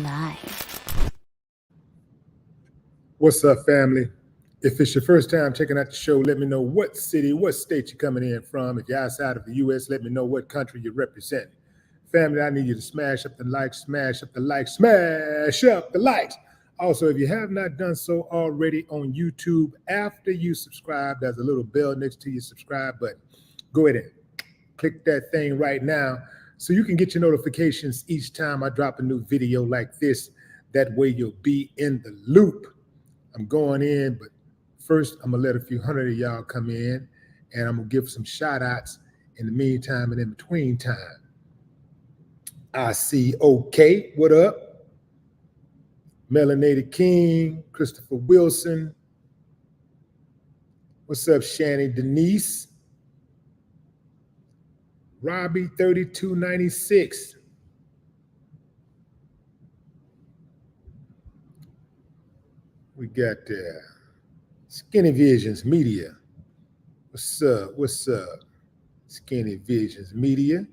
Live. What's up, family? If it's your first time checking out the show, let me know what city, what state you're coming in from. If you're outside of the U.S., let me know what country you represent. Family, I need you to smash up the likes, smash up the likes, smash up the likes. Also, if you have not done so already on YouTube, after you subscribe, there's a little bell next to your subscribe button. Go ahead and click that thing right now so you can get your notifications each time I drop a new video like this. That way you'll be in the loop. I'm going in, but first I'm gonna let a few hundred of y'all come in, and I'm gonna give some shout outs in the meantime and in between time. I see OK, what up? Melanated King, Christopher Wilson. What's up, Shanny Denise? Robbie 3296. We got Skinny Visions Media. What's up? What's up? Skinny Visions Media.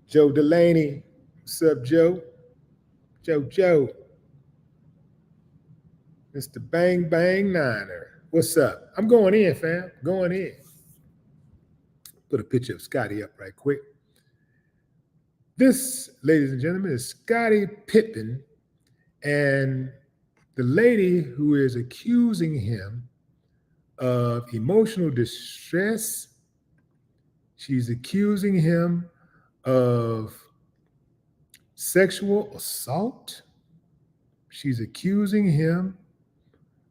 Joe Delaney. What's up, Joe? Joe. Mr. Bang Bang Niner. What's up? I'm going in, fam. Going in. Put a picture of Scotty up right quick. This, ladies and gentlemen, is Scotty Pippen, and the lady who is accusing him of emotional distress. She's accusing him of sexual assault. She's accusing him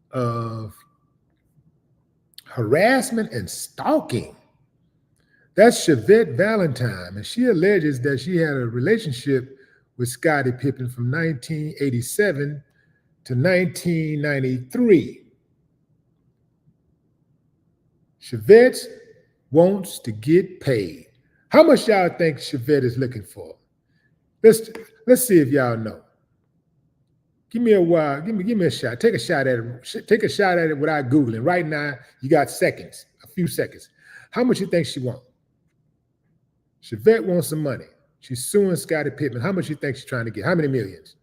of harassment and stalking. That's Chevette Valentine, and she alleges that she had a relationship with Scottie Pippen from 1987 to 1993. Chevette wants to get paid. How much y'all think Chevette is looking for? Let's see if y'all know. Give me a while. Give me a shot. Take a shot at it. Take a shot at it without Googling. Right now, you got seconds, a few seconds. How much you think she wants? Chevette wants some money. She's suing Scottie Pippen. How much you think she's trying to get? How many millions?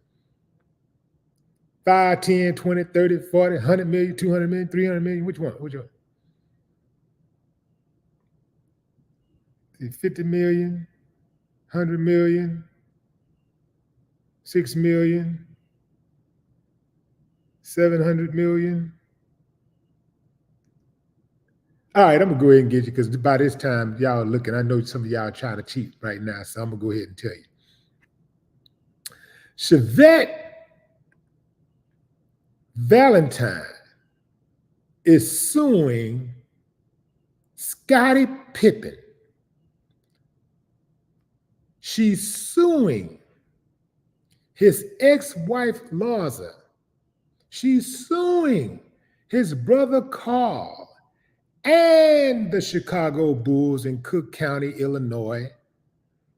5, 10, 20, 30, 40, 100 million, 200 million, 300 million? Which one? 50 million, 100 million, 6 million, 700 million. All right, I'm gonna go ahead and get you, because by this time y'all are looking. I know some of y'all are trying to cheat right now, so I'm gonna go ahead and tell you. Chevette Valentine is suing Scottie Pippen. She's suing his ex-wife, Larsa. She's suing his brother, Carl, and the Chicago Bulls in Cook County, Illinois,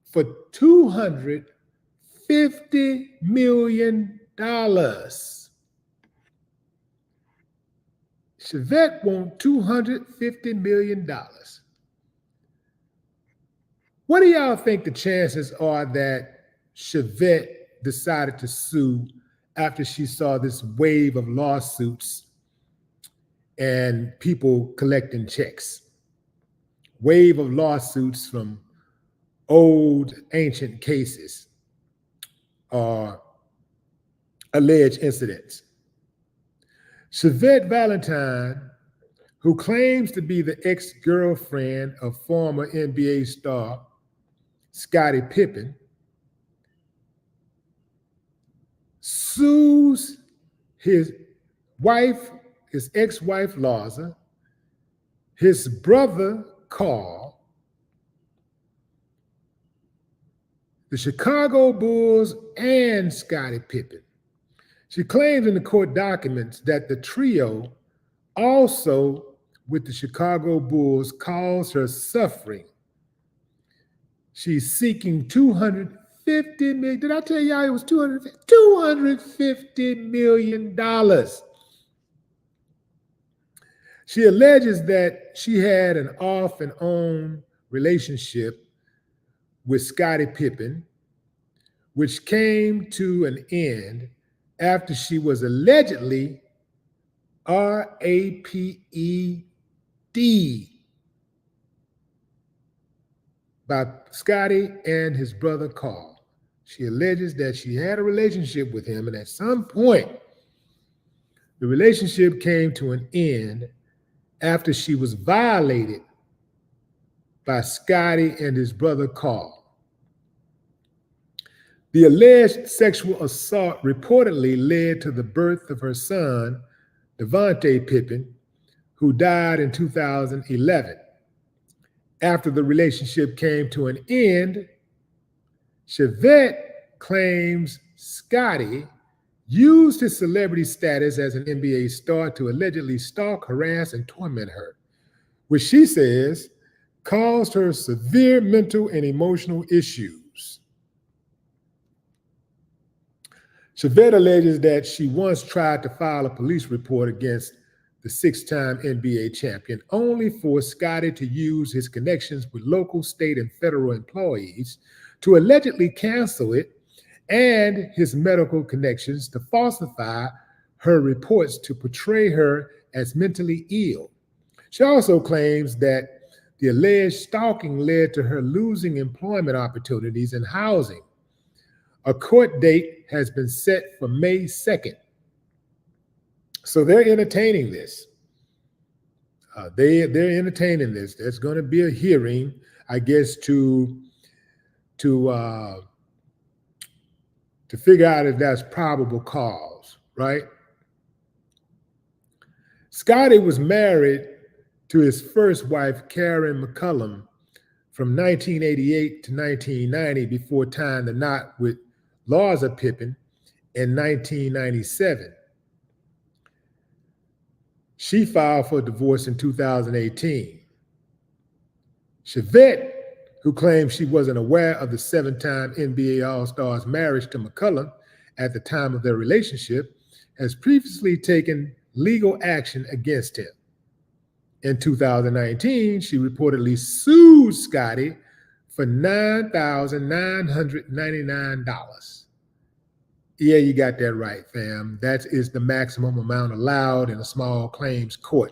for $250 million. Chevette wants $250 million. What do y'all think the chances are that Chevette decided to sue after she saw this wave of lawsuits and people collecting checks? Wave of lawsuits from old, ancient cases or alleged incidents. Chevette Valentine, who claims to be the ex-girlfriend of former NBA star Scottie Pippen, sues his wife, his ex-wife Larsa, his brother Carl, the Chicago Bulls, and Scottie Pippen. She claims in the court documents that the trio, also with the Chicago Bulls, caused her suffering. She's seeking $250 million. Did I tell y'all it was $250 million? She alleges that she had an off and on relationship with Scottie Pippen, which came to an end after she was allegedly raped by Scotty and his brother Carl. She alleges that she had a relationship with him, and at some point, the relationship came to an end after she was violated by Scotty and his brother Carl. The alleged sexual assault reportedly led to the birth of her son, Devontae Pippen, who died in 2011. After the relationship came to an end, Chevette claims Scotty used his celebrity status as an NBA star to allegedly stalk, harass, and torment her, which she says caused her severe mental and emotional issues. Chevette alleges that she once tried to file a police report against the six-time NBA champion, only for Scotty to use his connections with local, state, and federal employees to allegedly cancel it, and his medical connections to falsify her reports to portray her as mentally ill. She also claims that the alleged stalking led to her losing employment opportunities and housing. A court date has been set for May 2nd. So they're entertaining this. They're entertaining this. There's going to be a hearing, I guess, to figure out if that's probable cause, right? Scotty was married to his first wife, Karen McCullum, from 1988 to 1990 before tying the knot with Larsa Pippen in 1997. She filed for divorce in 2018. Chevette, who claims she wasn't aware of the seven-time NBA All-Star's marriage to McCullum at the time of their relationship, has previously taken legal action against him. In 2019, she reportedly sued Scotty for $9,999. Yeah, you got that right, fam. That is the maximum amount allowed in a small claims court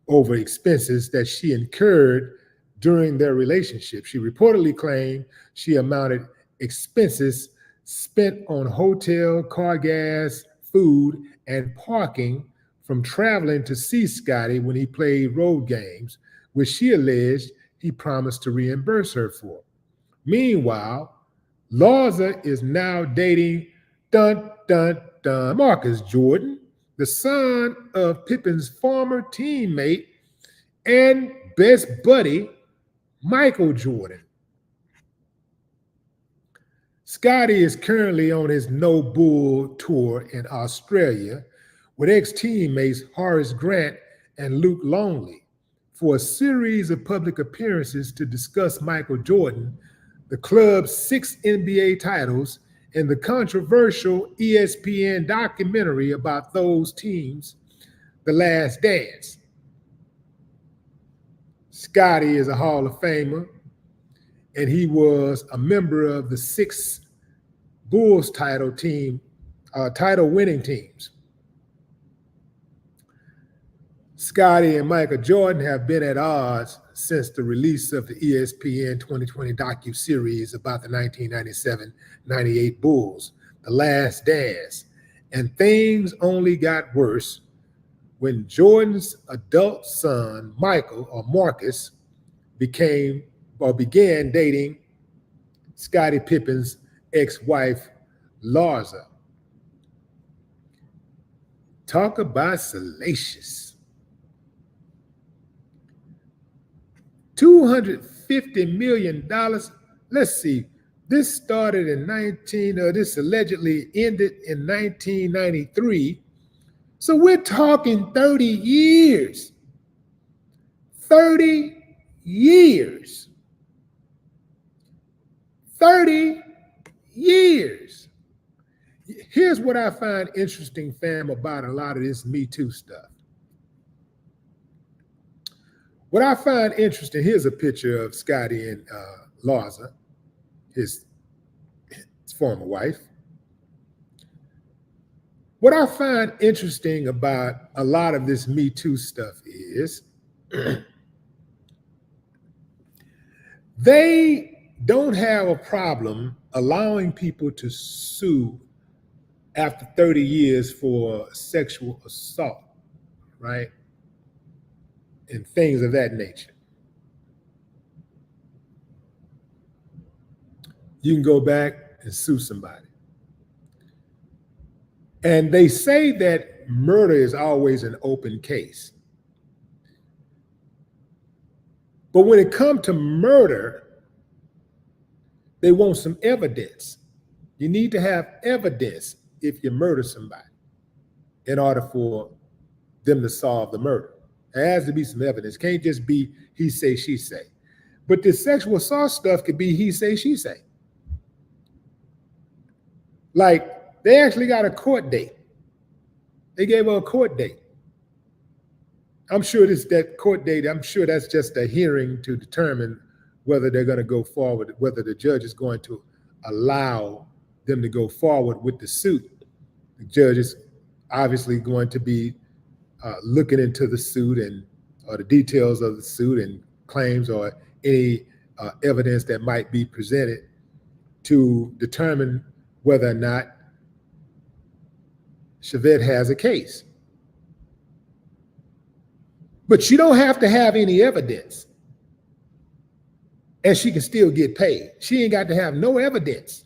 over expenses that she incurred during their relationship. She reportedly claimed she amounted expenses spent on hotel, car gas, food, and parking from traveling to see Scotty when he played road games, which she alleged he promised to reimburse her for. Meanwhile, Larsa is now dating Marcus Jordan, the son of Pippen's former teammate and best buddy, Michael Jordan. Scotty is currently on his No Bull tour in Australia with ex-teammates Horace Grant and Luke Longley for a series of public appearances to discuss Michael Jordan, the club's 6 NBA titles, and the controversial ESPN documentary about those teams, The Last Dance. Scotty is a Hall of Famer, and he was a member of the 6 Bulls title-winning teams. Scotty and Michael Jordan have been at odds since the release of the ESPN 2020 docuseries about the 1997-98 Bulls, The Last Dance, and things only got worse when Jordan's adult son, Michael, or Marcus, began dating Scottie Pippen's ex-wife, Larsa. Talk about salacious. $250 million. Let's see. This started in this allegedly ended in 1993. So we're talking 30 years. 30 years. 30 years. Here's what I find interesting, fam, about a lot of this Me Too stuff. What I find interesting, here's a picture of Scotty and Larsa, his former wife. What I find interesting about a lot of this Me Too stuff is they don't have a problem allowing people to sue after 30 years for sexual assault, right? And things of that nature. You can go back and sue somebody. And they say that murder is always an open case. But when it comes to murder, they want some evidence. You need to have evidence if you murder somebody in order for them to solve the murder. There has to be some evidence. It can't just be he say, she say. But the sexual assault stuff could be he say, she say. Like, they actually got a court date. They gave her a court date. I'm sure that court date, I'm sure that's just a hearing to determine whether they're going to go forward, whether the judge is going to allow them to go forward with the suit. The judge is obviously going to be looking into the suit or the details of the suit and claims or any evidence that might be presented to determine whether or not Chevette has a case. But you don't have to have any evidence, and she can still get paid. She ain't got to have no evidence,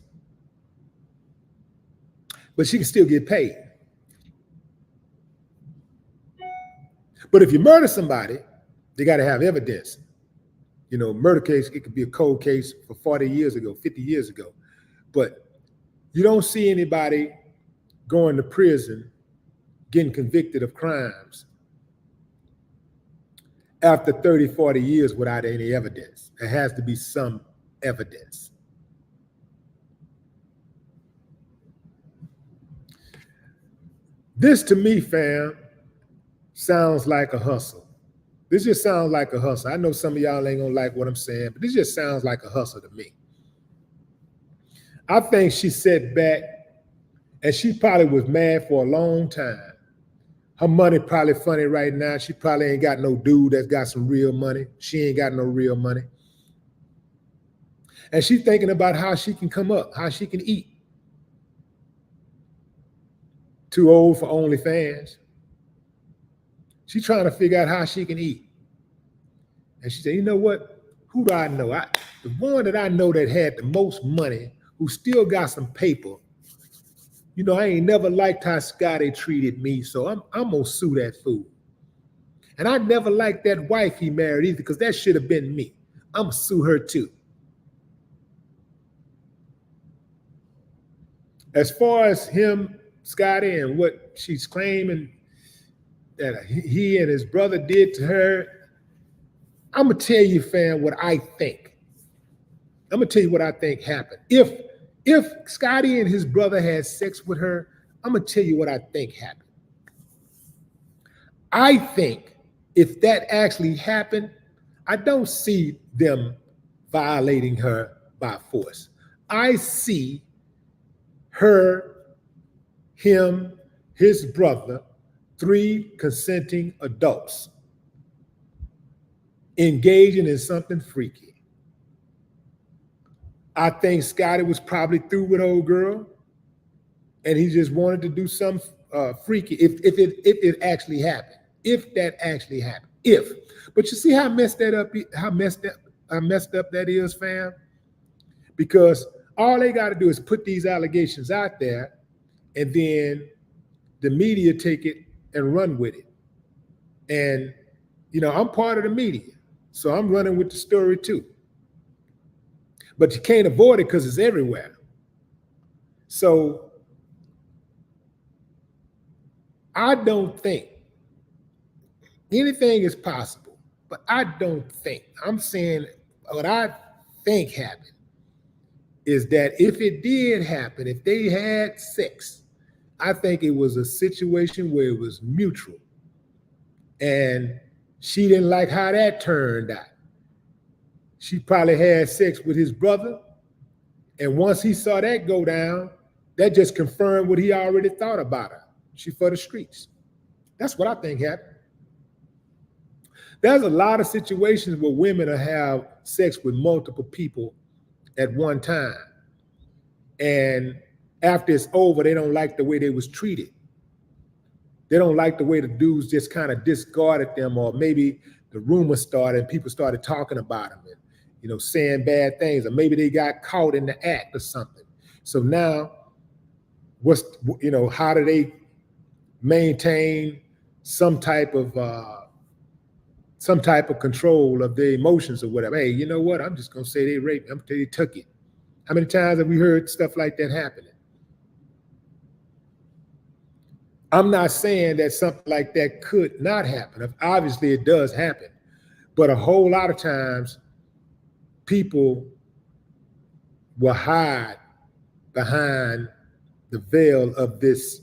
but she can still get paid. But if you murder somebody, you got to have evidence. You know, murder case, it could be a cold case for 40 years ago, 50 years ago. But you don't see anybody going to prison, getting convicted of crimes after 30, 40 years without any evidence. There has to be some evidence. This to me, fam, sounds like a hustle. This just sounds like a hustle. I know some of y'all ain't gonna like what I'm saying, but this just sounds like a hustle to me. I think she sat back and she probably was mad for a long time. Her money probably funny right now. She probably ain't got no dude that's got some real money. She ain't got no real money. And she's thinking about how she can come up, how she can eat. Too old for OnlyFans. She's trying to figure out how she can eat. And she said, you know what? Who do I know? The one that I know that had the most money, who still got some paper. You know, I ain't never liked how Scotty treated me, so I'm gonna sue that fool. And I never liked that wife he married either, because that should have been me. I'm gonna sue her too. As far as him, Scotty, and what she's claiming that he and his brother did to her, I'm gonna tell you, fam, what I think. I'm gonna tell you what I think happened. If Scotty and his brother had sex with her, I'm gonna tell you what I think happened. I think if that actually happened, I don't see them violating her by force. I see her, him, his brother, 3 consenting adults engaging in something freaky. I think Scotty was probably through with old girl, and he just wanted to do something freaky. If it actually happened, if that actually happened, But you see how messed up that is, fam? Because all they got to do is put these allegations out there, and then the media take it and run with it. And you know, I'm part of the media, so I'm running with the story too. But you can't avoid it because it's everywhere. So I don't think anything is possible, but I don't think, I'm saying what I think happened is that if it did happen, if they had sex, I think it was a situation where it was mutual. And she didn't like how that turned out. She probably had sex with his brother, And once he saw that go down, that just confirmed what he already thought about her. She for the streets. That's what I think happened. There's a lot of situations where women will have sex with multiple people at one time. And after it's over, they don't like the way they was treated. They don't like the way the dudes just kind of discarded them, or maybe the rumors started and people started talking about them and, you know, saying bad things, or maybe they got caught in the act or something. So now, how do they maintain some type of control of their emotions or whatever? Hey, you know what? I'm just gonna say they raped. I'm gonna tell you, took it. How many times have we heard stuff like that happening? I'm not saying that something like that could not happen. Obviously, it does happen. But a whole lot of times, people will hide behind the veil of this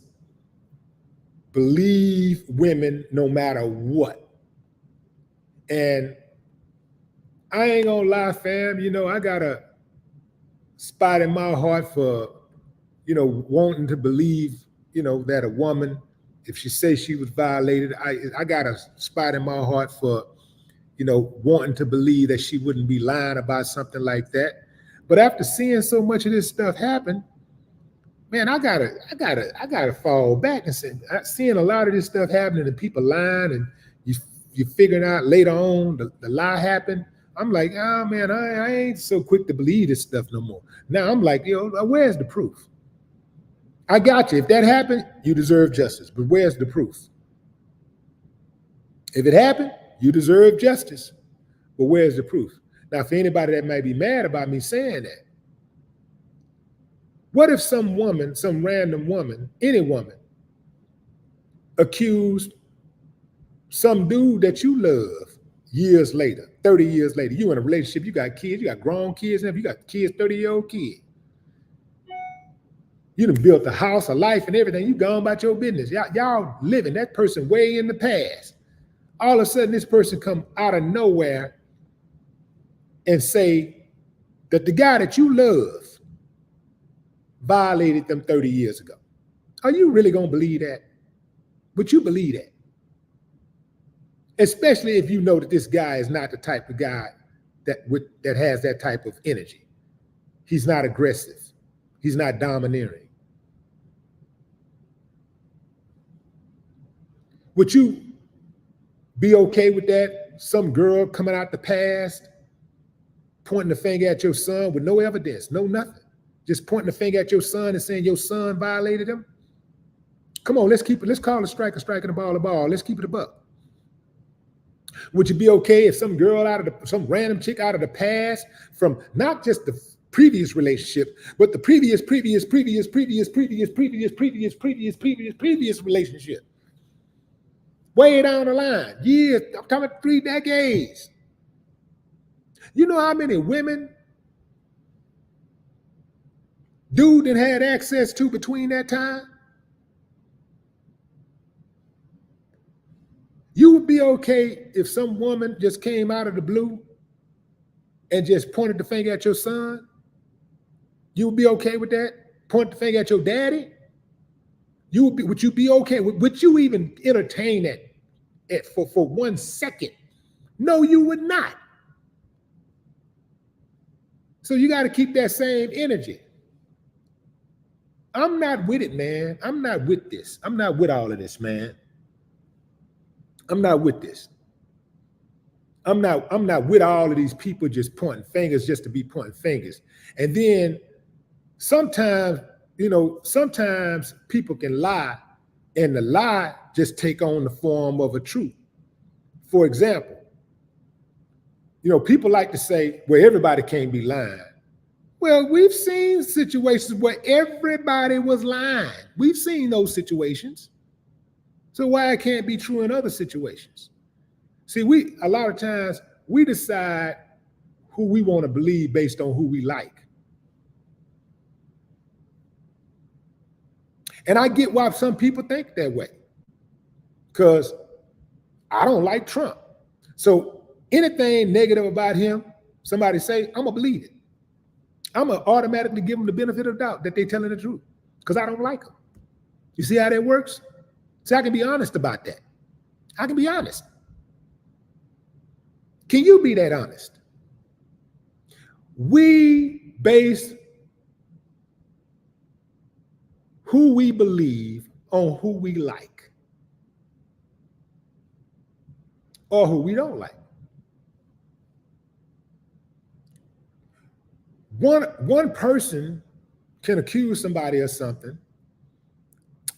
believe women no matter what. And I ain't gonna lie, fam, you know, I got a spot in my heart for, you know, wanting to believe, you know, that a woman, if she says she was violated, I got a spot in my heart for, you know, wanting to believe that she wouldn't be lying about something like that. But after seeing so much of this stuff happen, man, I gotta fall back and say, seeing a lot of this stuff happening and people lying, and you figuring out later on the lie happened. I'm like, oh man, I ain't so quick to believe this stuff no more. Now I'm like, you know, where's the proof? I got you. If that happened, you deserve justice. But where's the proof? If it happened, you deserve justice. But where's the proof? Now, for anybody that might be mad about me saying that, what if some woman, some random woman, any woman, accused some dude that you love years later, 30 years later, you in a relationship, you got kids, you got grown kids, and you got kids, 30-year-old kids. You done built a house, a life, and everything. You gone about your business. Y'all living that person way in the past. All of a sudden, this person come out of nowhere and say that the guy that you love violated them 30 years ago. Are you really gonna believe that? Would you believe that? Especially if you know that this guy is not the type of guy that has that type of energy. He's not aggressive. He's not domineering. Would you be okay with that? Some girl coming out the past, pointing the finger at your son with no evidence, no nothing. Just pointing the finger at your son and saying your son violated him? Come on, let's call a strike and a ball. Let's keep it a buck. Would you be okay if some girl some random chick out of the past, from not just the previous relationship, but the previous relationship, way down the line, years, I'm talking about 3 decades. You know how many women dude that had access to between that time? You would be okay if some woman just came out of the blue and just pointed the finger at your son? You would be okay with that? Point the finger at your daddy? Would you be okay? Would you even entertain that for 1 second? No, you would not. So you got to keep that same energy. I'm not with it, man. I'm not with this. I'm not with all of this, man. I'm not with this. I'm not with all of these people just pointing fingers just to be pointing fingers. And then sometimes, you know, sometimes people can lie, and the lie just take on the form of a truth. For example, you know, people like to say, well, everybody can't be lying. Well, we've seen situations where everybody was lying. We've seen those situations. So why it can't be true in other situations? See, a lot of times we decide who we want to believe based on who we like. And I get why some people think that way, because I don't like Trump. So anything negative about him, somebody say, I'm gonna believe it. I'm going to automatically give them the benefit of the doubt that they're telling the truth because I don't like them. You see how that works? So I can be honest about that. I can be honest. Can you be that honest? We base who we believe on who we like or who we don't like. One person can accuse somebody of something,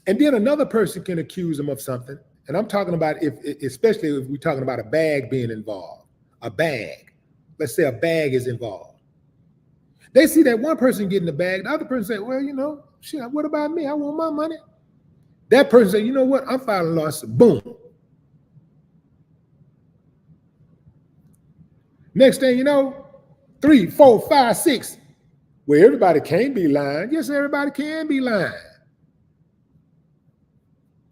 and then another person can accuse them of something. And I'm talking about especially if we're talking about a bag being involved, a bag. Let's say a bag is involved. They see that one person getting the bag, the other person say, well, you know, shit, what about me? I want my money. That person say, you know what? I'm filing a lawsuit. Boom. Next thing you know, 3, 4, 5, 6. Well, everybody can't be lying. Yes, everybody can be lying.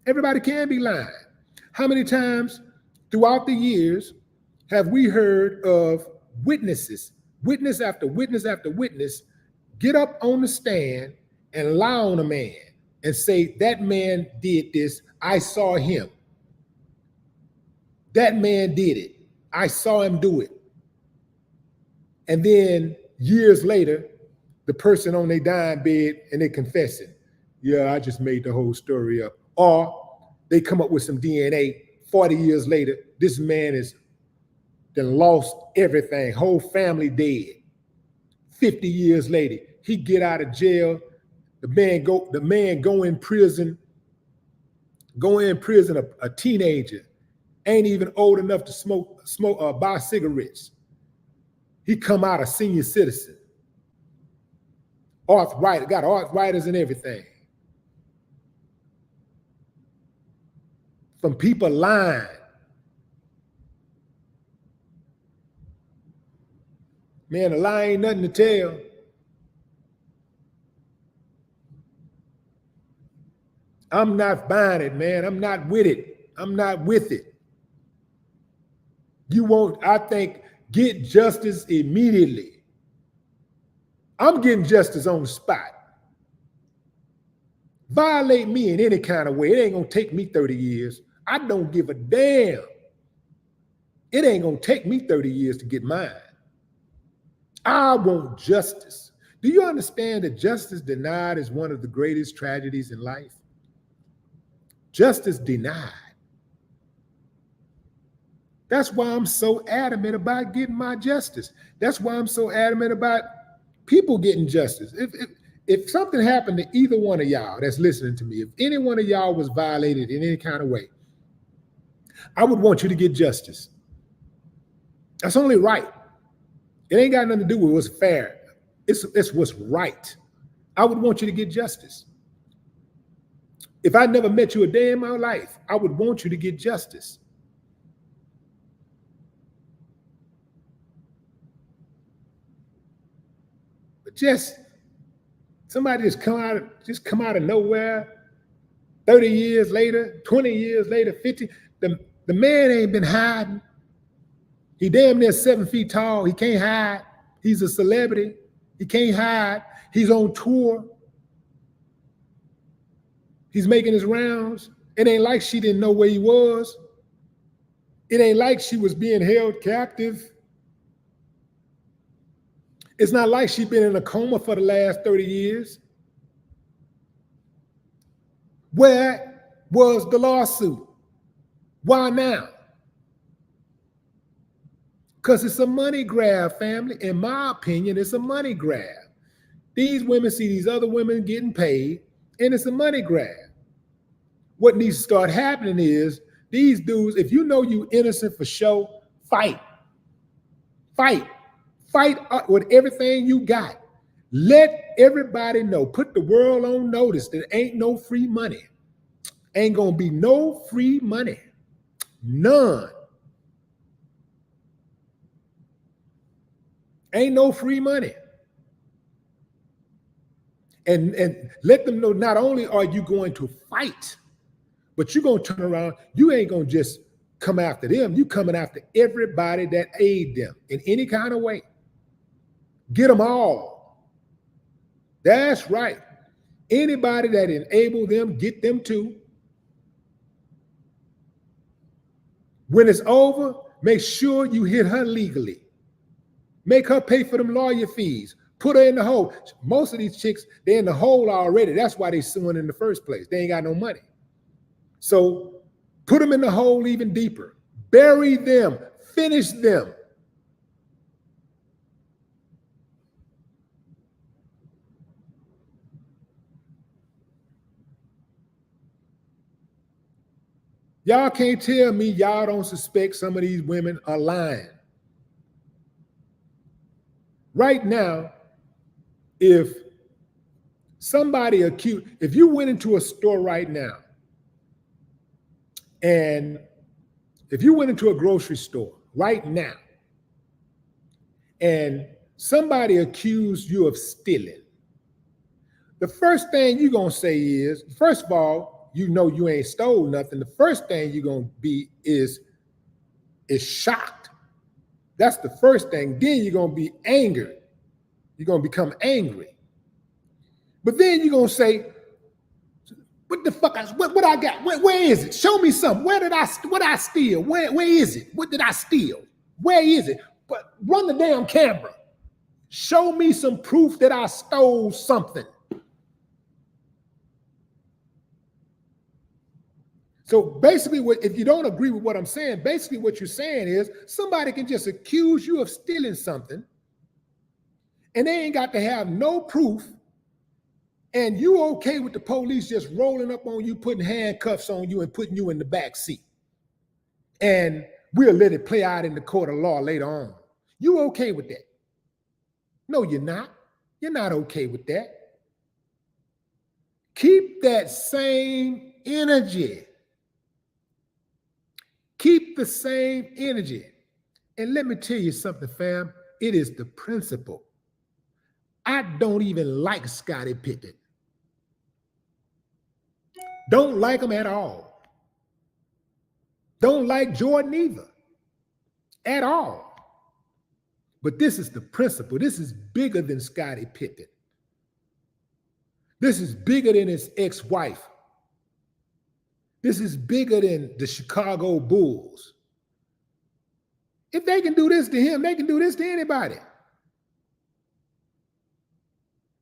Everybody can be lying. How many times throughout the years have we heard of witnesses, witness after witness after witness, get up on the stand and lie on a man and say, that man did this, I saw him. That man did it, I saw him do it. And then years later, the person on their dying bed and they confess it. Yeah, I just made the whole story up. Or they come up with some DNA 40 years later, this man is then lost everything, whole family dead. 50 years later, he get out of jail, the man go in prison, a teenager, ain't even old enough to buy cigarettes. He come out a senior citizen, arthritis, got arthritis and everything. From people lying. Man, a lie ain't nothing to tell. I'm not buying it, man. I'm not with it. I'm not with it. You won't, I think, get justice immediately. I'm getting justice on the spot. Violate me in any kind of way. It ain't gonna take me 30 years. I don't give a damn. It ain't gonna take me 30 years to get mine. I want justice. Do you understand that justice denied is one of the greatest tragedies in life? Justice denied. That's why I'm so adamant about getting my justice. That's why I'm so adamant about people getting justice. If something happened to either one of y'all that's listening to me, if any one of y'all was violated in any kind of way, I would want you to get justice. That's only right. It ain't got nothing to do with what's fair. It's what's right. I would want you to get justice. If I never met you a day in my life, I would want you to get justice. But just somebody just come out of nowhere, 30 years later, 20 years later, 50, the man ain't been hiding. He damn near 7 feet tall. He can't hide. He's a celebrity. He can't hide. He's on tour. He's making his rounds. It ain't like she didn't know where he was. It ain't like she was being held captive. It's not like she's been in a coma for the last 30 years. Where was the lawsuit? Why now? Because it's a money grab, family. In my opinion, it's a money grab. These women see these other women getting paid, and it's a money grab. What needs to start happening is these dudes, if you know you innocent for show, fight. Fight. Fight with everything you got. Let everybody know. Put the world on notice that ain't no free money. Ain't gonna be no free money. None. Ain't no free money. And let them know not only are you going to fight, but you're going to turn around. You ain't going to just come after them. You coming after everybody that aid them in any kind of way. Get them all. That's right. Anybody that enable them, get them to. When it's over, make sure you hit her legally. Make her pay for them lawyer fees. Put her in the hole. Most of these chicks, they're in the hole already. That's why they suing in the first place. They ain't got no money. So put them in the hole even deeper. Bury them. Finish them. Y'all can't tell me y'all don't suspect some of these women are lying. Right now, if somebody accused, if you went into a store right now, and if you went into a grocery store right now, and somebody accused you of stealing, the first thing you're going to say is, first of all, you know you ain't stole nothing. The first thing you're going to be is shocked. That's the first thing. Then you're going to be angered. You're going to become angry. But then you're going to say, what the fuck? What I got? Where is it? Show me something. What did I steal? Where is it? What did I steal? Where is it? But run the damn camera. Show me some proof that I stole something. So basically, if you don't agree with what I'm saying, basically what you're saying is somebody can just accuse you of stealing something, and they ain't got to have no proof, and you okay with the police just rolling up on you, putting handcuffs on you, and putting you in the back seat. And we'll let it play out in the court of law later on. You okay with that? No, you're not. You're not okay with that. Keep that same energy. Keep the same energy. And let me tell you something, fam. It is the principle. I don't even like Scotty Pippen. Don't like him at all. Don't like Jordan either. At all. But this is the principle. This is bigger than Scotty Pippen. This is bigger than his ex-wife. This is bigger than the Chicago Bulls. If they can do this to him, they can do this to anybody.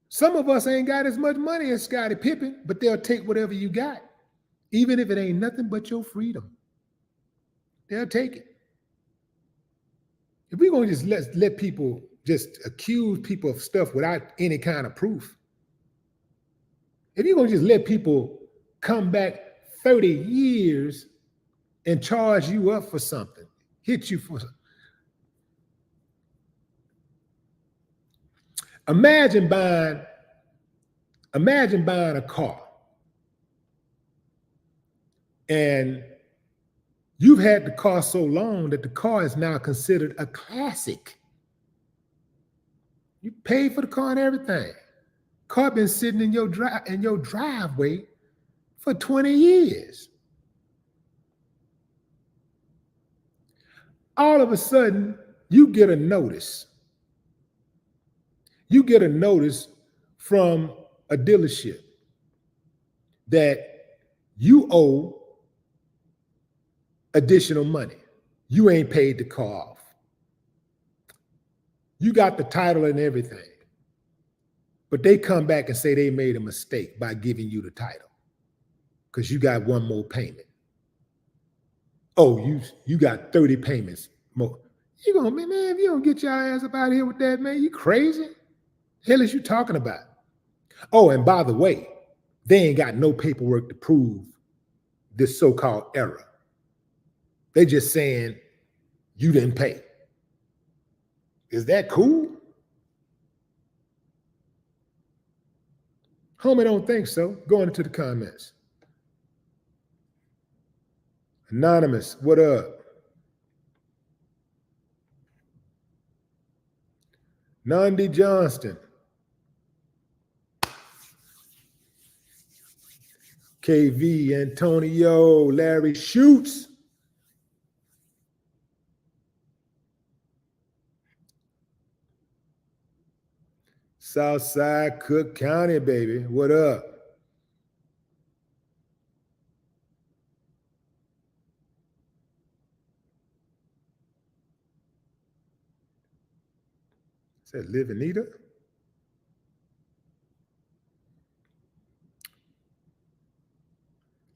Some of us ain't got as much money as Scotty Pippen, but they'll take whatever you got, even if it ain't nothing but your freedom. They'll take it. If we're going to just let people just accuse people of stuff without any kind of proof, if you're going to just let people come back 30 years and charge you up for something, hit you for something. Imagine buying a car and you've had the car so long that the car is now considered a classic. You paid for the car and everything. Car been sitting in your driveway for 20 years. All of a sudden, you get a notice. You get a notice from a dealership that you owe additional money. You ain't paid the car off. You got the title and everything. But they come back and say they made a mistake by giving you the title because you got one more payment. Oh, you got 30 payments more. You gonna, man, if you don't get your ass up out of here with that, man, you crazy? Hell is you talking about? Oh, and by the way, they ain't got no paperwork to prove this so-called error. They just saying you didn't pay. Is that cool? Homie don't think so. Go into the comments. Anonymous, what up? Nandi Johnston. KV, Antonio, Larry Shoots. Southside Cook County, baby. What up? Said Live Anita.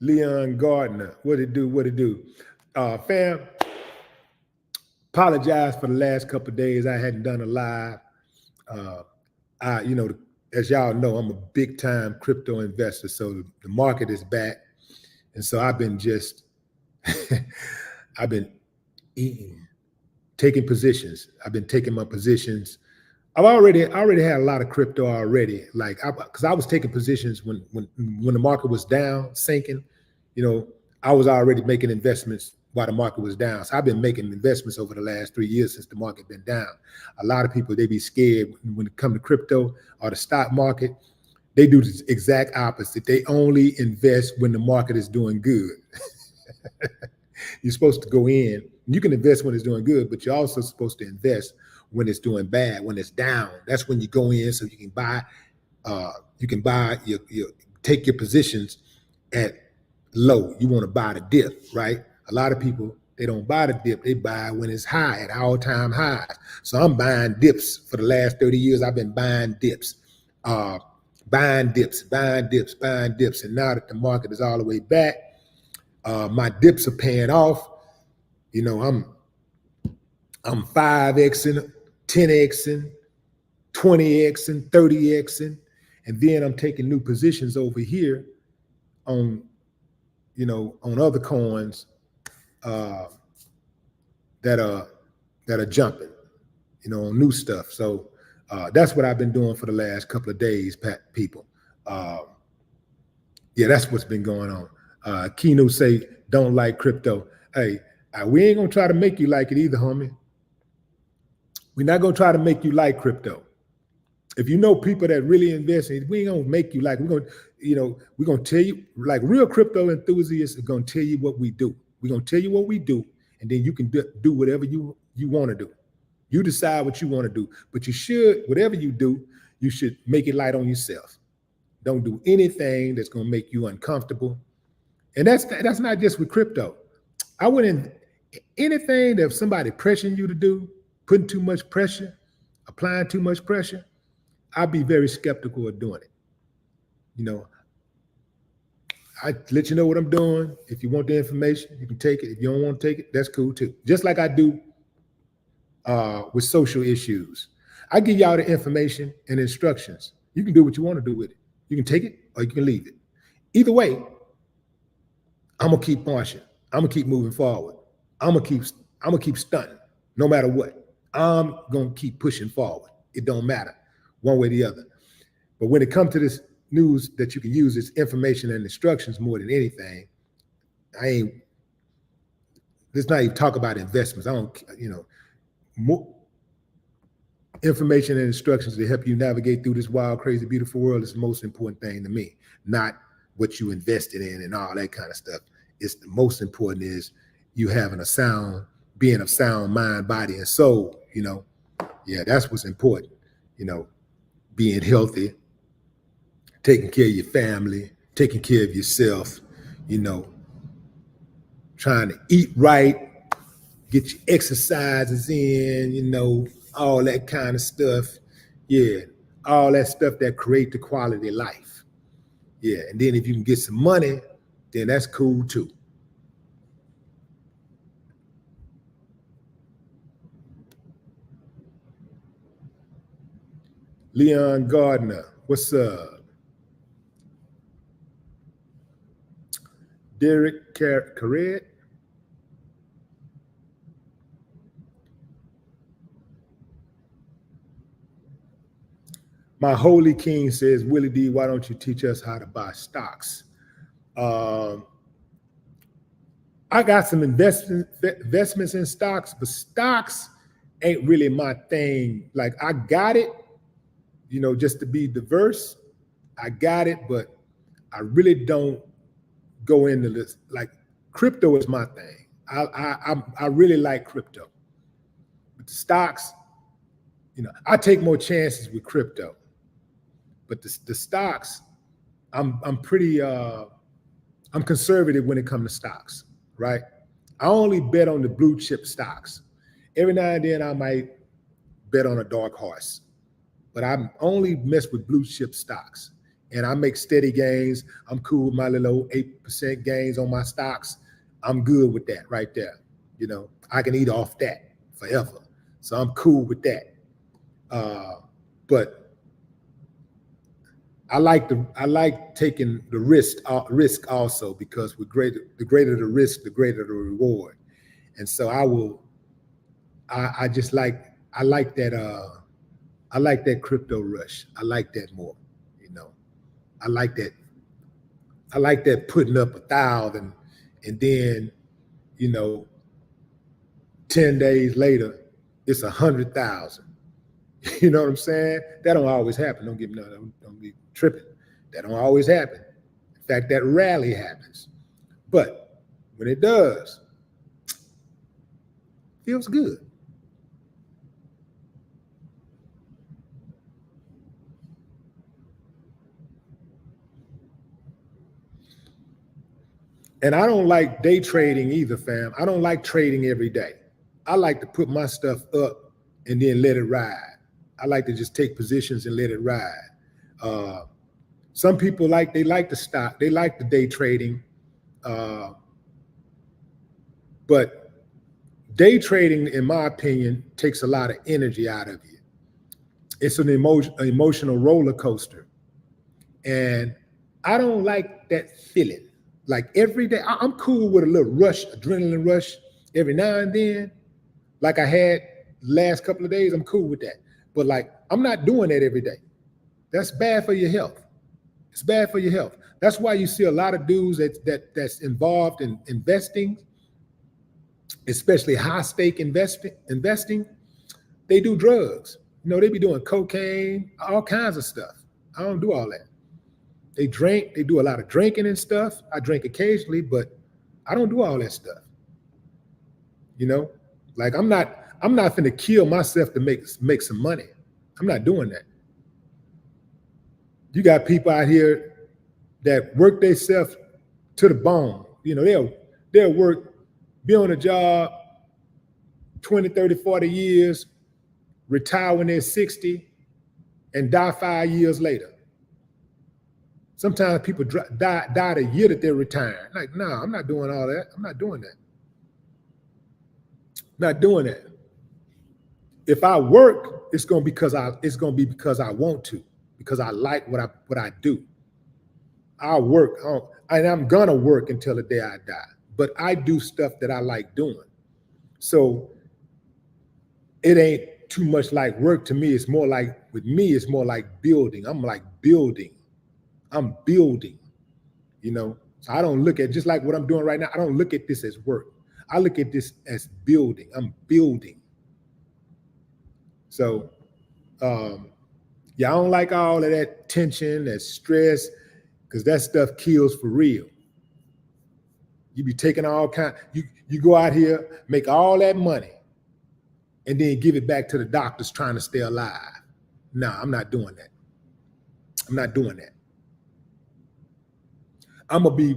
Leon Gardner. What it do? What it do? Fam, apologize for the last couple of days. I hadn't done a live. As y'all know, I'm a big time crypto investor. So the market is back. And so I've been just, I've been taking positions. I've been taking my positions. I already had a lot of crypto already. Like, because I was taking positions when the market was down, sinking. I was already making investments while the market was down. So I've been making investments over the last 3 years since the market been down. A lot of people, they be scared when it comes to crypto or the stock market. They do the exact opposite. They only invest when the market is doing good. You're supposed to go in. You can invest when it's doing good, but you're also supposed to invest when it's doing bad, when it's down. That's when you go in so you can buy. Take your positions at low. You want to buy the dip, right? A lot of people, they don't buy the dip. They buy when it's high, at all-time highs. So I'm buying dips for the last 30 years. I've been buying dips, buying dips. And now that the market is all the way back, my dips are paying off. I'm 5Xing, 10Xing, 20Xing, 30Xing, and then I'm taking new positions over here on other coins that are jumping, on new stuff. So that's what I've been doing for the last couple of days, people. That's what's been going on. Keno say, don't like crypto. Hey, we ain't gonna try to make you like it either, homie. We're not gonna try to make you like crypto. If you know people that really invest in it, we ain't gonna make you like. We're gonna tell you, like real crypto enthusiasts are gonna tell you what we do. We're gonna tell you what we do, and then you can do whatever you want to do. You decide what you want to do, but you should, whatever you do, you should make it light on yourself. Don't do anything that's gonna make you uncomfortable. And that's not just with crypto. I wouldn't, anything that somebody pressuring you to do, putting too much pressure, applying too much pressure, I'd be very skeptical of doing it. I let you know what I'm doing. If you want the information, you can take it. If you don't want to take it, that's cool too. Just like I do with social issues. I give y'all the information and instructions. You can do what you want to do with it. You can take it or you can leave it. Either way, I'm gonna keep marching. I'm gonna keep moving forward. I'm gonna keep stunting, no matter what. I'm gonna keep pushing forward. It don't matter, one way or the other. But when it comes to this news that you can use, it's information and instructions more than anything. Let's not even talk about investments. More information and instructions to help you navigate through this wild, crazy, beautiful world is the most important thing to me, not what you invested in and all that kind of stuff. It's the most important is you having being of sound mind, body, and soul. That's what's important. Being healthy, taking care of your family, taking care of yourself, trying to eat right, get your exercises in, all that kind of stuff. Yeah, all that stuff that create the quality of life. Yeah, and then if you can get some money, then that's cool too. Leon Gardner, what's up? Derek Carret. My holy king says, Willie D, why don't you teach us how to buy stocks? I got some investments in stocks, but stocks ain't really my thing. Like I got it, just to be diverse. I got it, but I really don't go into this. Like crypto is my thing. I really like crypto. But the stocks, I take more chances with crypto. But the stocks, I'm pretty I'm conservative when it comes to stocks, right? I only bet on the blue chip stocks. Every now and then I might bet on a dark horse, but I only mess with blue chip stocks. And I make steady gains. I'm cool with my little 8% gains on my stocks. I'm good with that right there. You know, I can eat off that forever. So I'm cool with that. But I like taking the risk also, because the greater the risk, the greater the reward. And so I just like I like that crypto rush. I like that more, you know. I like that. I like that putting up 1,000 and then, you know, 10 days later, it's 100,000. You know what I'm saying? That don't always happen. Don't be tripping. That don't always happen. In fact, that rarely happens. But when it does, it feels good. And I don't like day trading either, fam. I don't like trading every day. I like to put my stuff up and then let it ride. I like to just take positions and let it ride. Some people like the stock, they like the day trading, but day trading, in my opinion, takes a lot of energy out of you. It's an emotional roller coaster, and I don't like that feeling. Like every day, I'm cool with a little rush, adrenaline rush every now and then. Like I had the last couple of days, I'm cool with that. But like, I'm not doing that every day. That's bad for your health. It's bad for your health. That's why you see a lot of dudes that's involved in investing, especially high stake investing. They do drugs. You know, they be doing cocaine, all kinds of stuff. I don't do all that. They drink, they do a lot of drinking and stuff. I drink occasionally, but I don't do all that stuff. You know, like I'm not finna kill myself to make some money. I'm not doing that. You got people out here that work themselves to the bone. You know, they'll work, be on a job 20, 30, 40 years, retire when they're 60, and die 5 years later. Sometimes people die the year that they're retiring. Like, no, I'm not doing all that. I'm not doing that. Not doing that. If I work, it's gonna be because I want to, because I like what I do. I work, and I'm gonna work until the day I die. But I do stuff that I like doing. So it ain't too much like work to me. It's more like, with me, it's more like building. I'm like building. I'm building, you know. So I don't look at, just like what I'm doing right now, I don't look at this as work. I look at this as building. I'm building. So yeah, I don't like all of that tension, that stress, because that stuff kills for real. You be taking all kind, you go out here, make all that money, and then give it back to the doctors trying to stay alive. Nah, I'm not doing that. I'm not doing that. I'm gonna be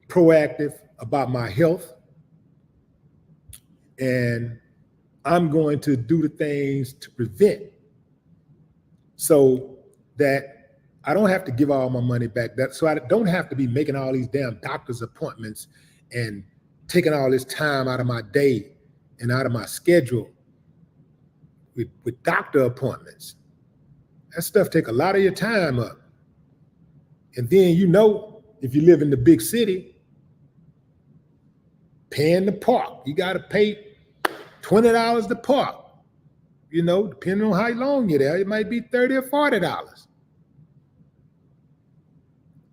proactive about my health, and I'm going to do the things to prevent, so that I don't have to give all my money back. So I don't have to be making all these damn doctor's appointments and taking all this time out of my day and out of my schedule with doctor appointments. That stuff take a lot of your time up. And then, you know, if you live in the big city, paying to park, you got to pay $20 to park. You know, depending on how long you're there, it might be $30 or $40.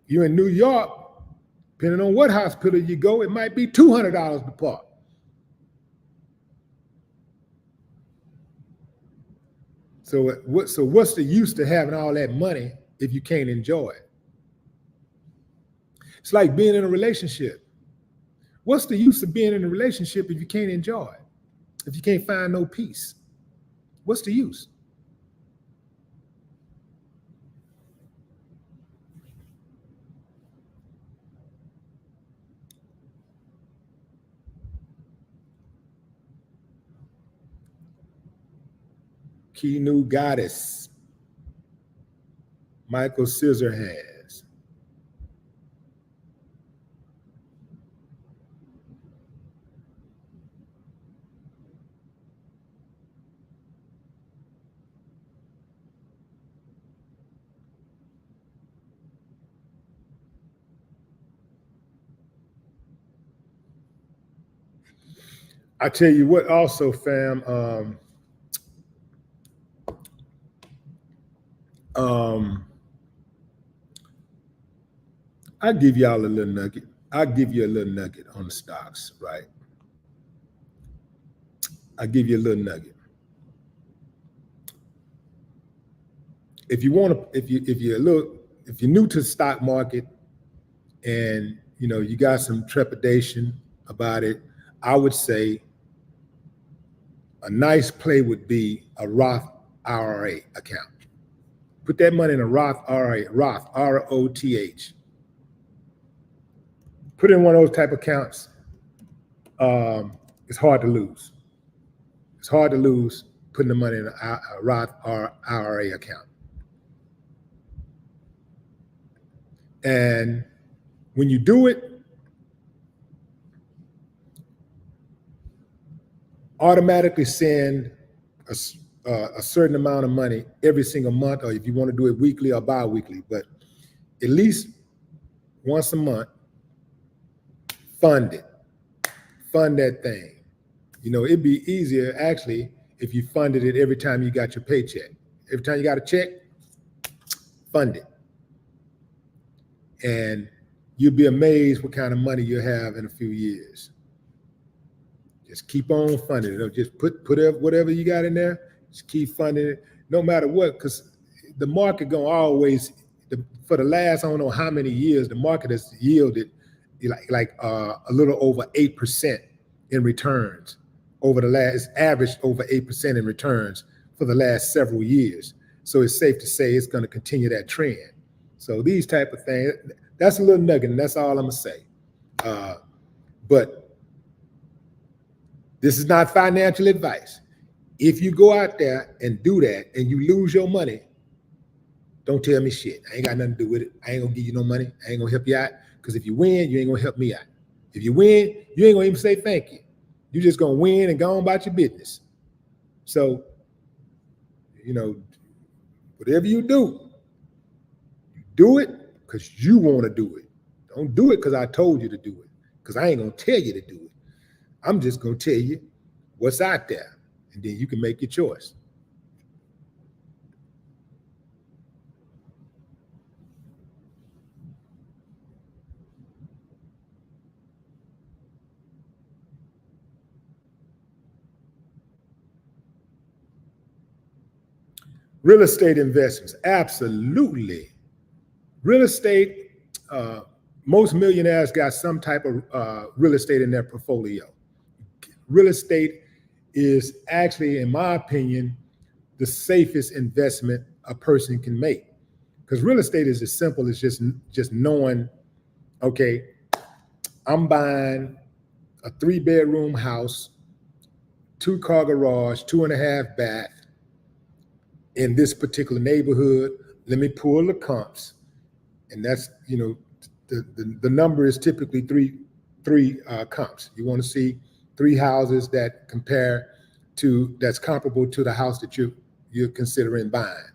You're in New York, depending on what hospital you go, it might be $200 to park. So what's the use to having all that money if you can't enjoy it? It's like being in a relationship. What's the use of being in a relationship if you can't enjoy it? If you can't find no peace? What's the use? Key New Goddess. Michael Scissorhands. I tell you what also, fam, I'll give y'all a little nugget. I'll give you a little nugget on the stocks, right? I'll give you a little nugget. If you want to, if you're new to the stock market and you got some trepidation about it, I would say a nice play would be a Roth IRA account. Put that money in a Roth IRA, Roth, R-O-T-H. Put it in one of those type of accounts. It's hard to lose. It's hard to lose putting the money in a Roth IRA account. And when you do it, automatically send a certain amount of money every single month, or if you want to do it weekly or bi-weekly, but at least once a month, fund it. Fund that thing. It'd be easier actually if you funded it every time you got your paycheck. Every time you got a check, fund it. And you'll be amazed what kind of money you'll have in a few years. Just keep on funding it. Just put whatever you got in there, just keep funding it, no matter what, because the market gonna always, for the last, I don't know how many years, the market has yielded like a little over 8% in returns over the last, averaged over 8% in returns for the last several years. So it's safe to say it's gonna continue that trend. So these type of things, that's a little nugget, and that's all I'm gonna say. But this is not financial advice. If you go out there and do that and you lose your money, don't tell me shit. I ain't got nothing to do with it. I ain't gonna give you no money. I ain't gonna help you out. Because if you win, you ain't gonna help me out. If you win, you ain't gonna even say thank you. You just gonna win and go on about your business. So, whatever you do it because you want to do it. Don't do it because I told you to do it. Because I ain't gonna tell you to do it. I'm just gonna tell you what's out there, and then you can make your choice. Real estate investments, absolutely. Real estate, most millionaires got some type of real estate in their portfolio. Real estate is actually, in my opinion, the safest investment a person can make. Because real estate is as simple as just knowing, okay, I'm buying a 3-bedroom house, 2-car garage, 2.5 bath in this particular neighborhood. Let me pull the comps. And that's, the number is typically three comps. You want to see 3 houses that that's comparable to the house that you're considering buying.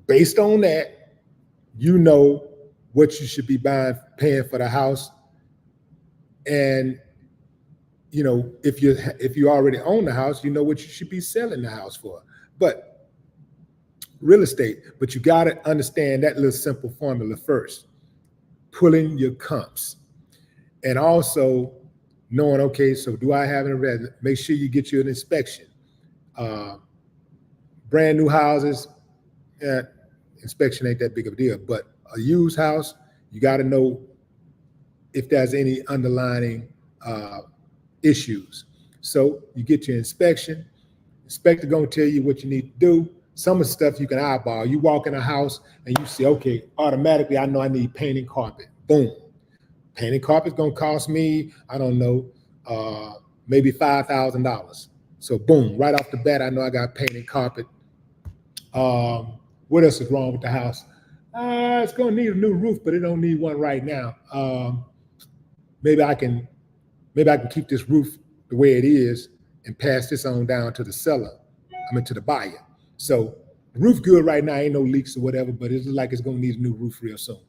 Based on that, what you should be paying for the house. And if you already own the house, you know what you should be selling the house for. But real estate, but you got to understand that little simple formula first. Pulling your comps, and also knowing, okay, so do I have an resident? Make sure you get you an inspection. Brand new houses, inspection ain't that big of a deal, but a used house, you got to know if there's any underlying issues. So you get your inspection. Inspector gonna tell you what you need to do. Some of the stuff you can eyeball. You walk in a house and you see, okay, automatically I know I need painting carpet. Boom. Painting carpet's gonna cost me, I don't know, maybe $5,000. So boom, right off the bat, I know I got painted carpet. What else is wrong with the house? It's gonna need a new roof, but it don't need one right now. Maybe I can keep this roof the way it is and pass this on down to the seller. To the buyer. So the roof good right now, ain't no leaks or whatever, but it's like it's gonna need a new roof real soon.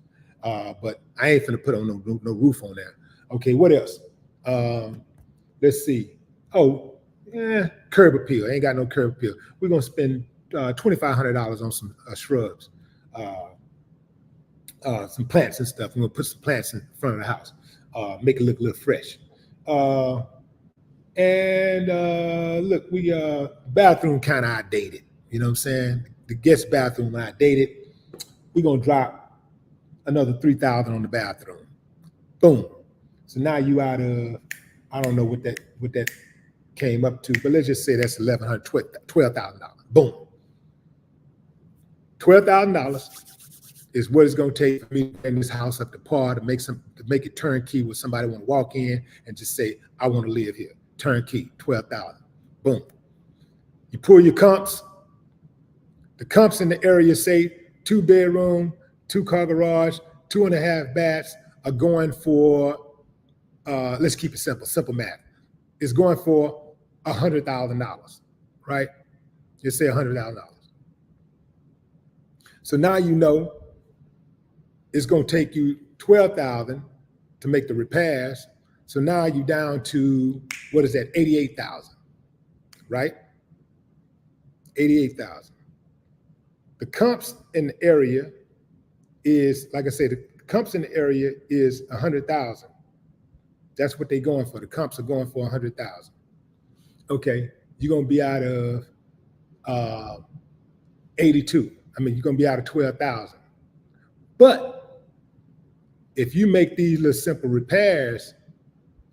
But I ain't finna put on no roof on there. Okay, what else? Let's see. Oh, curb appeal. I ain't got no curb appeal. We're gonna spend $2,500 on some shrubs, some plants and stuff. We're gonna put some plants in front of the house, make it look a little fresh. Look, we bathroom kind of outdated. You know what I'm saying? The guest bathroom outdated. We're gonna drop another $3,000 on the bathroom. Boom. So now you out of, I don't know what that came up to, but let's just say that's $1,100, $12,000. Boom. $12,000 is what it's gonna take for me to bring this house up to par, to make it turnkey where somebody want to walk in and just say, I want to live here. Turnkey, $12,000. Boom. You pull your comps. The comps in the area say 2-bedroom, 2-car garage, 2.5 baths are going for, let's keep it simple math. It's going for $100,000, right? Just say $100,000. So now you know it's going to take you $12,000 to make the repairs. So now you're down to, what is that, $88,000, right? $88,000. The comps in the area is, like I said, the comps in the area is $100,000. That's what they're going for. The comps are going for $100,000. Okay, you're gonna be out of 82. You're gonna be out of 12,000. But if you make these little simple repairs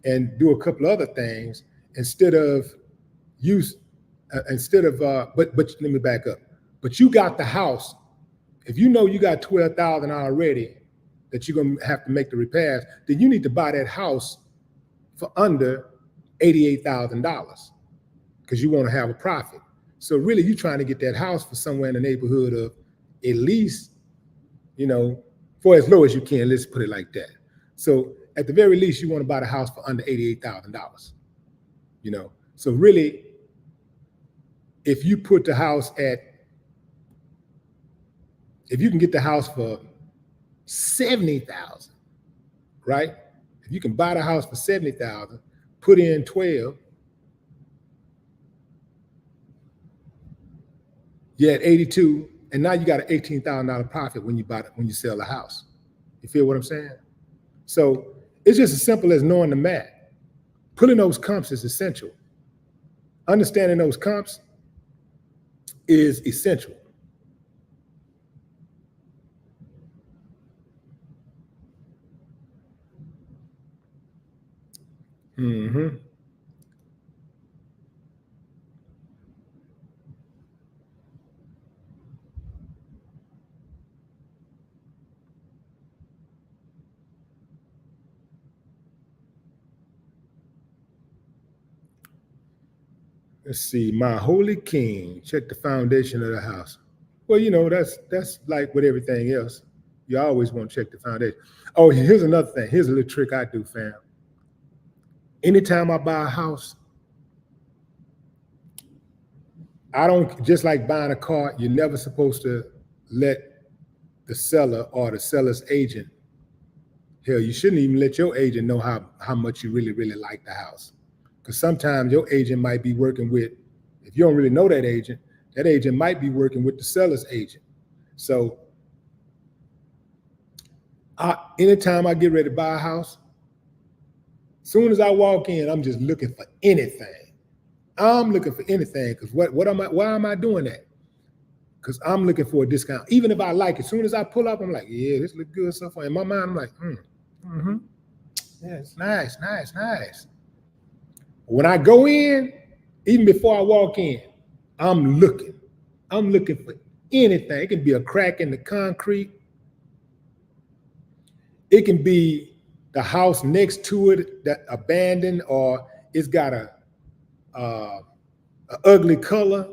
and do a couple other things but let me back up. But you got the house. If you know you got 12,000 already that you're gonna have to make the repairs, then you need to buy that house for under $88,000 because you want to have a profit. So really, you're trying to get that house for somewhere in the neighborhood of at least, for as low as you can. Let's put it like that. So at the very least, you want to buy the house for under $88,000. So really, if you put the house if you can get the house for $70,000, right? If you can buy the house for $70,000, put in 12, you're at 82, and now you got an $18,000 profit when you sell the house. You feel what I'm saying? So it's just as simple as knowing the math. Pulling those comps is essential. Understanding those comps is essential. Let's see, my holy king, check the foundation of the house. Well, that's like with everything else. You always want to check the foundation. Oh, here's another thing. Here's a little trick I do, fam. Anytime I buy a house, I don't, just like buying a car, you're never supposed to let the seller or the seller's agent, hell, you shouldn't even let your agent know how much you really, really like the house. Because sometimes your agent might be working with, if you don't really know that agent might be working with the seller's agent. So anytime I get ready to buy a house, as soon as I walk in, I'm just looking for anything. I'm looking for anything, because why am I doing that? Because I'm looking for a discount. Even if I like it, as soon as I pull up, I'm like, yeah, this looks good so far. In my mind, I'm like, yeah, it's nice. When I go in, even before I walk in, I'm looking for anything. It can be a crack in the concrete. It can be the house next to it that abandoned, or it's got an ugly color.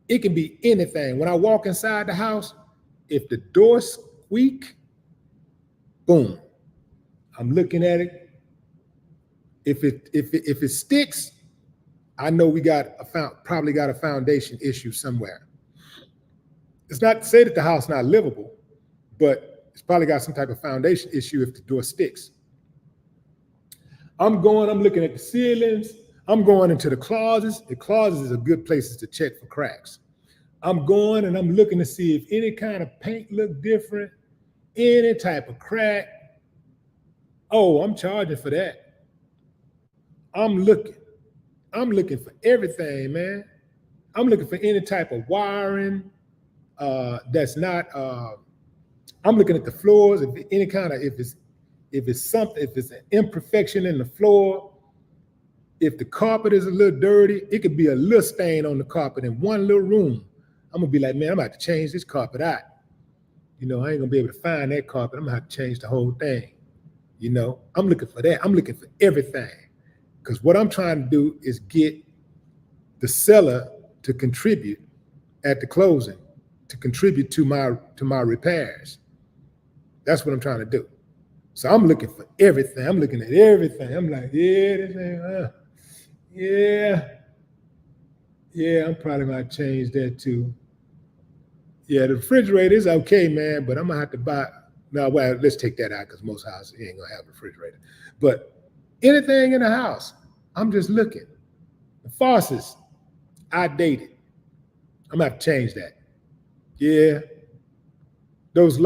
It can be anything. When I walk inside the house, if the door squeak, boom, I'm looking at it. If it sticks, I know we probably got a foundation issue somewhere. It's not to say that the house not livable, but it's probably got some type of foundation issue if the door sticks. I'm looking at the ceilings. I'm going into the closets. The closets are good places to check for cracks. I'm going and I'm looking to see if any kind of paint look different, any type of crack. Oh, I'm charging for that. I'm looking for everything, man. I'm looking for any type of wiring that's not. I'm looking at the floors. If it's an imperfection in the floor, if the carpet is a little dirty, it could be a little stain on the carpet in one little room. I'm gonna be like, man, I'm gonna have to change this carpet out. You know, I ain't gonna be able to find that carpet. I'm gonna have to change the whole thing. You know, I'm looking for that. I'm looking for everything. Because what I'm trying to do is get the seller to contribute at the closing, to contribute to my repairs. That's what I'm trying to do. So I'm looking for everything. I'm looking at everything. I'm like, yeah, this ain't, yeah, I'm probably gonna change that too. Yeah, the refrigerator is okay, man, but I'm gonna have to buy. No, well, let's take that out because most houses ain't gonna have a refrigerator. But anything in the house, I'm just looking. The faucets, outdated. I'm gonna have to change that. Yeah, those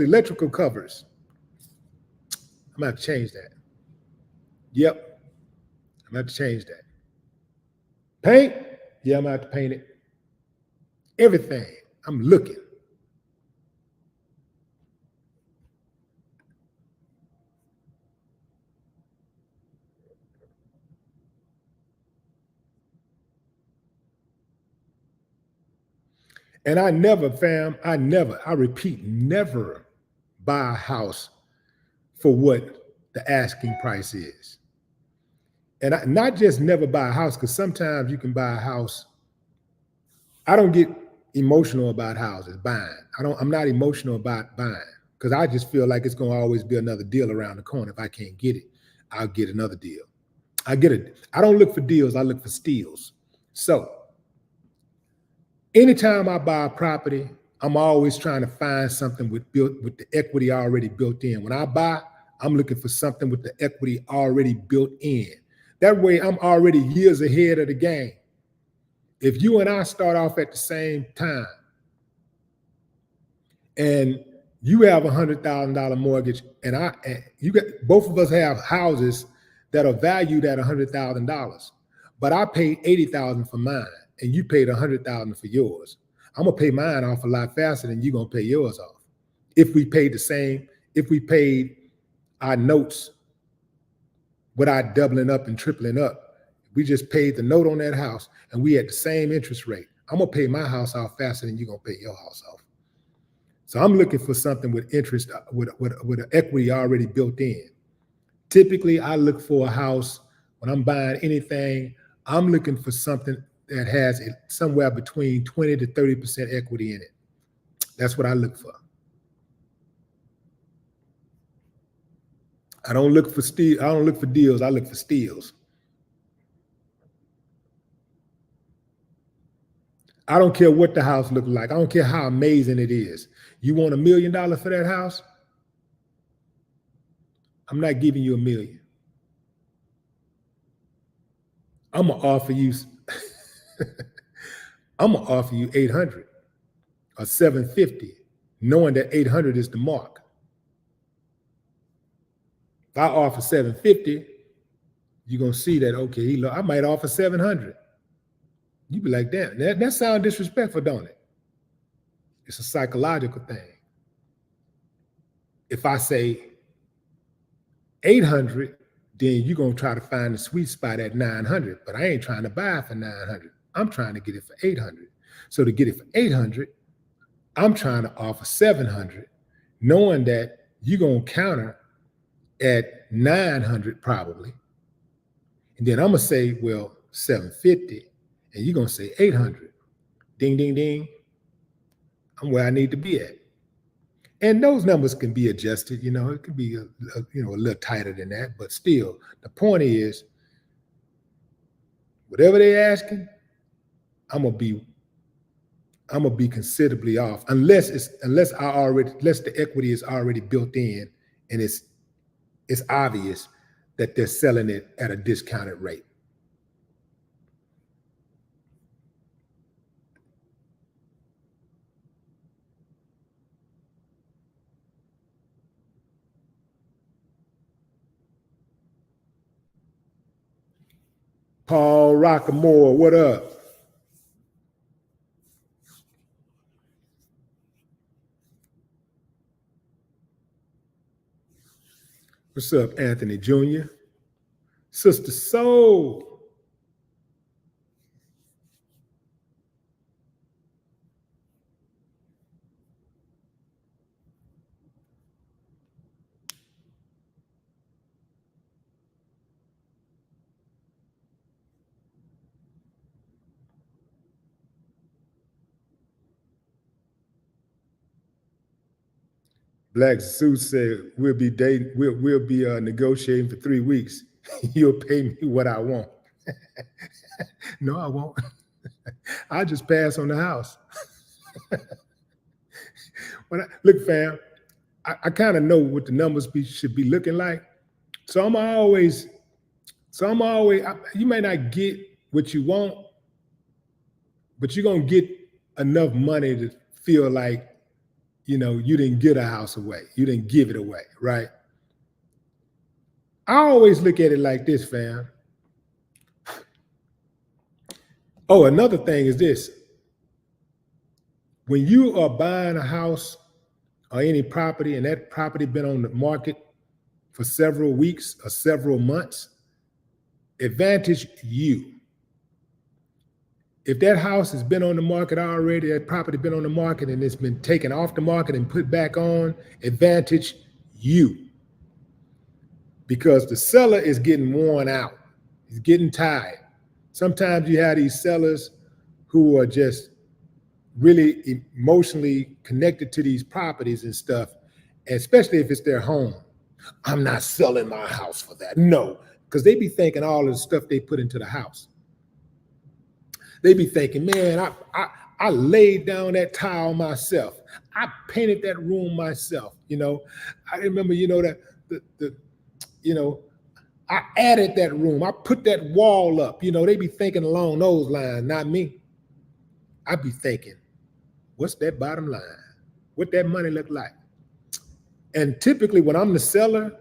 electrical covers, I'm gonna have to change that. Yep, I'm gonna have to change that. Paint, yeah, I'm gonna have to paint it. Everything, I'm looking. And I repeat, never buy a house for what the asking price is. And not just never buy a house, because sometimes you can buy a house. I don't get emotional about houses, buying. I'm not emotional about buying because I just feel like it's going to always be another deal around the corner. If I can't get it, I'll get another deal. I don't look for deals, I look for steals. So anytime I buy a property, I'm always trying to find something with the equity already built in. When I buy, I'm looking for something with the equity already built in. That way I'm already years ahead of the game. If you and I start off at the same time and you have $100,000 mortgage and both of us have houses that are valued at $100,000, but I paid $80,000 for mine and you paid $100,000 for yours. I'm gonna pay mine off a lot faster than you're gonna pay yours off. If we paid our notes without doubling up and tripling up, we just paid the note on that house and we had the same interest rate. I'm gonna pay my house off faster than you're gonna pay your house off. So I'm looking for something with interest, with an equity already built in. Typically, I look for a house when I'm buying anything. I'm looking for something that has somewhere between 20 to 30% equity in it. That's what I look for. I don't look for deals. I look for steals. I don't care what the house looks like. I don't care how amazing it is. You want $1 million for that house? I'm not giving you $1 million. I'm gonna offer you $800 or $750, knowing that $800 is the mark. If I offer $750, you're gonna see that, okay, I might offer $700. You be like, damn, that sounds disrespectful, don't it? It's a psychological thing. If I say $800, then you're gonna try to find the sweet spot at $900, but I ain't trying to buy it for $900. I'm trying to get it for $800. So to get it for $800, I'm trying to offer $700, knowing that you're gonna counter at $900 probably, And then I'm gonna say, well, 750, and you're gonna say 800. Ding, ding, ding. I'm where I need to be at. And those numbers can be adjusted, it could be a little tighter than that, but still, the point is, whatever they're asking, I'm gonna be considerably off, unless the equity is already built in, and it's obvious that they're selling it at a discounted rate. Paul Rockamore, what up? What's up, Anthony Jr.? Sister Soul. Black Zeus said, we'll be negotiating for 3 weeks. You'll pay me what I want. No, I won't. I'll just pass on the house. Look, fam, I kind of know what the numbers should be looking like. So I'm always, you may not get what you want, but you're going to get enough money to feel like, you didn't get a house away. You didn't give it away, right? I always look at it like this, fam. Oh, another thing is this. When you are buying a house or any property, and that property been on the market for several weeks or several months, advantage you. If that house has been on the market already, that property been on the market and it's been taken off the market and put back on, advantage you. Because the seller is getting worn out. He's getting tired. Sometimes you have these sellers who are just really emotionally connected to these properties and stuff, especially if it's their home. I'm not selling my house for that. No, because they be thinking all of the stuff they put into the house. They be thinking, man, I laid down that tile myself. I painted that room myself. I remember, I added that room. I put that wall up. They be thinking along those lines, not me. I be thinking, what's that bottom line? What that money look like? And typically when I'm the seller,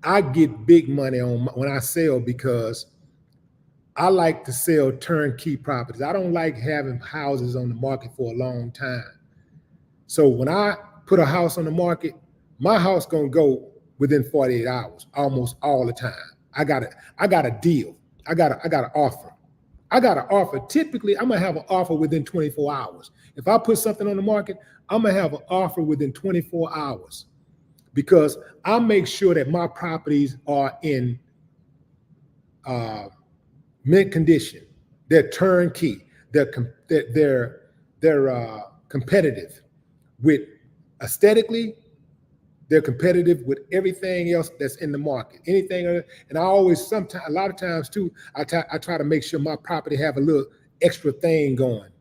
I get big money when I sell, because I like to sell turnkey properties. I don't like having houses on the market for a long time. So when I put a house on the market, my house gonna go within 48 hours, almost all the time. I got a deal. I got an offer. I got an offer. Typically, I'm gonna have an offer within 24 hours. If I put something on the market, I'm gonna have an offer within 24 hours, because I make sure that my properties are in mint condition. They're turnkey. They're competitive with aesthetically. They're competitive with everything else that's in the market. Anything, and I always, a lot of times too, I try to make sure my property have a little extra thing going,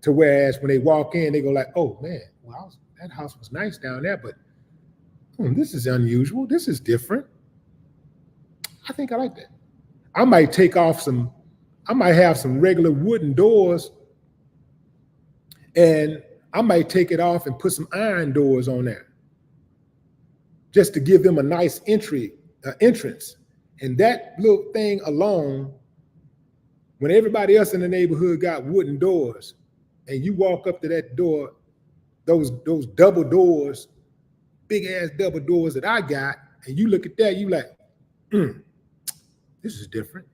to whereas when they walk in, they go like, "Oh man, wow, that house was nice down there, but this is unusual. This is different. I think I like that." I might have some regular wooden doors, and I might take it off and put some iron doors on there, just to give them a nice entrance. And that little thing alone, when everybody else in the neighborhood got wooden doors, and you walk up to that door, those double doors, big ass double doors that I got, and you look at that, you like, this is different.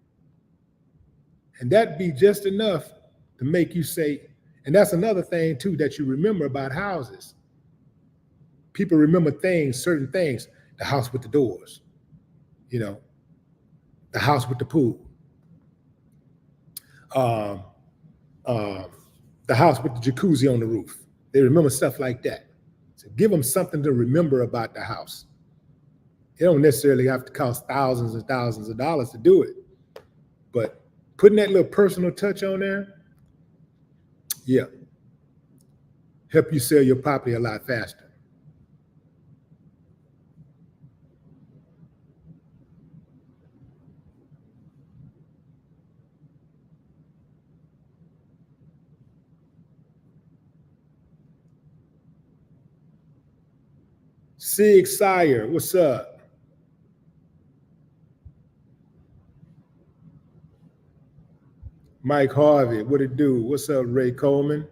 And that'd be just enough to make you say, and that's another thing too that you remember about houses. People remember certain things, the house with the doors, the the house with the pool, um, the house with the jacuzzi on the roof. They remember stuff like that. So give them something to remember about the house. It don't necessarily have to cost thousands and thousands of dollars to do it, but putting that little personal touch on there, yeah, help you sell your property a lot faster. Sig Sire, what's up? Mike Harvey, what it do? What's up, Ray Coleman?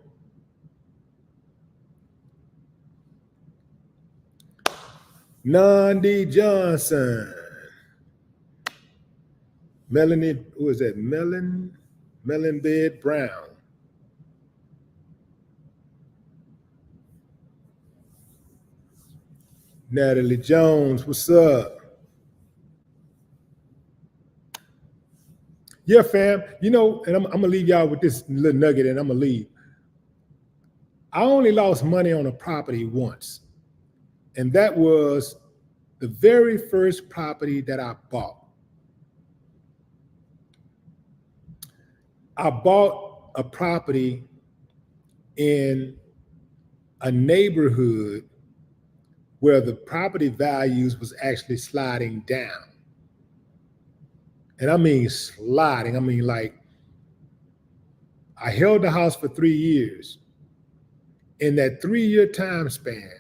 Nandi Johnson. Melanie, who is that? Melon Bed Brown. Natalie Jones, what's up? Yeah, fam. You know, and I'm gonna leave y'all with this little nugget, and I'm gonna leave. I only lost money on a property once, and that was the very first property that I bought. I bought a property in a neighborhood where the property values was actually sliding down. And I mean sliding. I mean, like, I held the house for 3 years. In that 3-year time span,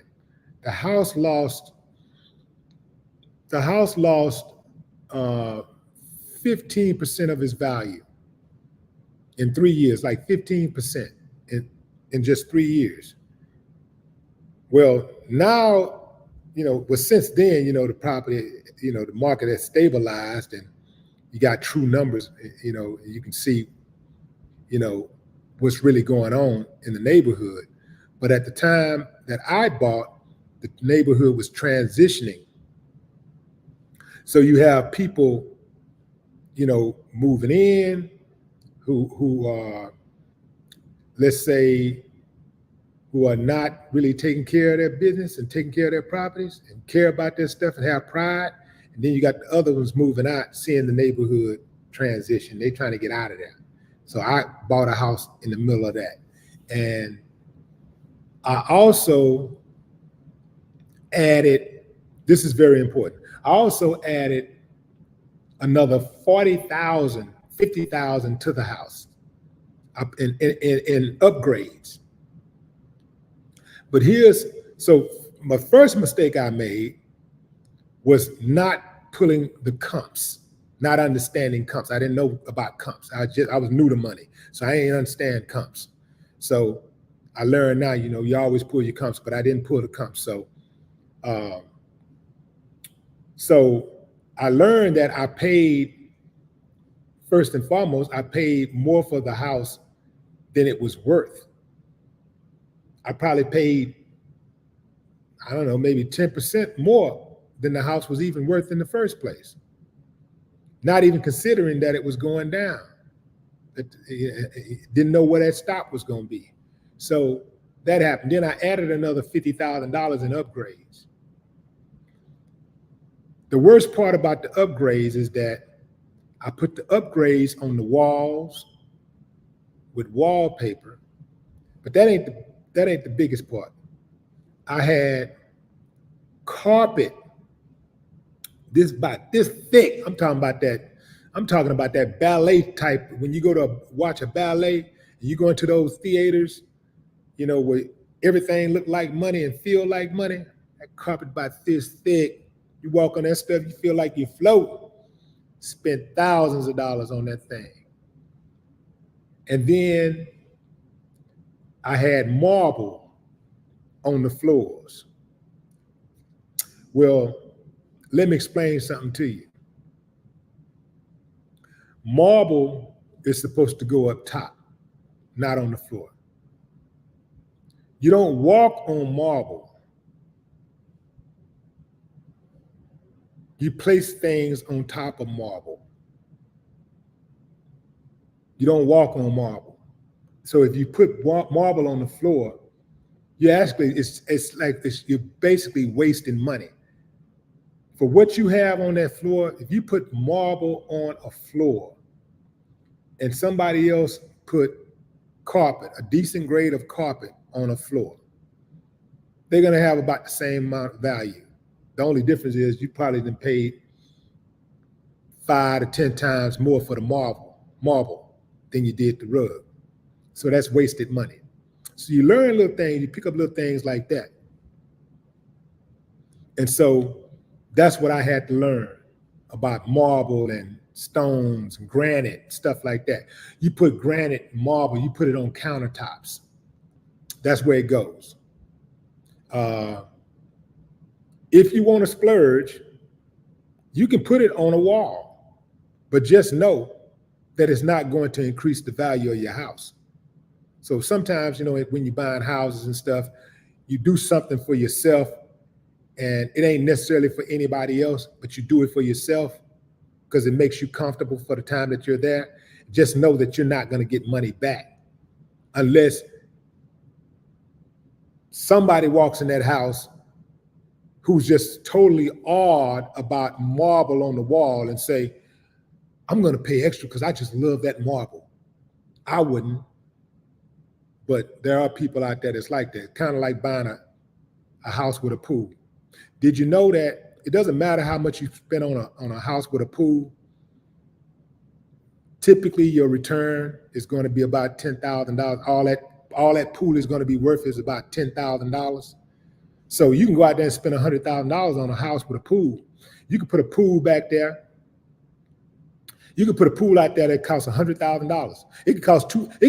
the house lost 15% of its value in 3 years, like 15% in just 3 years. Well, now, you know, but since then, you know, the property, you know, the market has stabilized and you got true numbers, you know, you can see, you know, what's really going on in the neighborhood. But at the time that I bought, the neighborhood was transitioning. So you have people, you know, moving in who are, let's say, who are not really taking care of their business and taking care of their properties and care about their stuff and have pride. And then you got the other ones moving out, seeing the neighborhood transition. They're trying to get out of there. So I bought a house in the middle of that. And I also added, this is very important, I also added another 40,000, 50,000 to the house in upgrades. But so my first mistake I made was not pulling the comps, not understanding comps. I didn't know about comps. I was new to money, so I didn't understand comps. So I learned now, you know, you always pull your comps, but I didn't pull the comps. So I learned that I paid, first and foremost, I paid more for the house than it was worth. I probably paid, I don't know, maybe 10% more than the house was even worth in the first place. Not even considering that it was going down. Didn't know where that stop was going to be. So that happened. Then I added another $50,000 in upgrades. The worst part about the upgrades is that I put the upgrades on the walls with wallpaper, but that ain't the biggest part. I had carpet about this thick. I'm talking about that ballet type. When you go to watch a ballet and you go into those theaters, you know, where everything look like money and feel like money, that carpet about this thick. You walk on that stuff, you feel like you float. Spent thousands of dollars on that thing. And then I had marble on the floors. Well, let me explain something to you. Marble is supposed to go up top, not on the floor. You don't walk on marble. You place things on top of marble. You don't walk on marble. So if you put marble on the floor, you actually, it's like this, you're basically wasting money. For what you have on that floor, if you put marble on a floor and somebody else put carpet, a decent grade of carpet on a floor, they're gonna have about the same amount of value. The only difference is you probably done paid 5 to 10 times more for the marble than you did the rug. So that's wasted money. So you learn little things, you pick up little things like that. And so that's what I had to learn about marble and stones, and granite, stuff like that. You put granite, marble, you put it on countertops. That's where it goes. If you want to splurge, you can put it on a wall, but just know that it's not going to increase the value of your house. So sometimes, you know, when you're buying houses and stuff, you do something for yourself and it ain't necessarily for anybody else, but you do it for yourself because it makes you comfortable for the time that you're there. Just know that you're not going to get money back unless somebody walks in that house who's just totally awed about marble on the wall and say, I'm going to pay extra because I just love that marble. I wouldn't, but there are people out there that's like that, kind of like buying a house with a pool. Did you know that it doesn't matter how much you spend on a house with a pool? Typically, your return is going to be about $10,000. All that pool is going to be worth is about $10,000. So you can go out there and spend $100,000 on a house with a pool. You can put a pool back there. You can put a pool out there that costs $100,000. It could cost $500,000.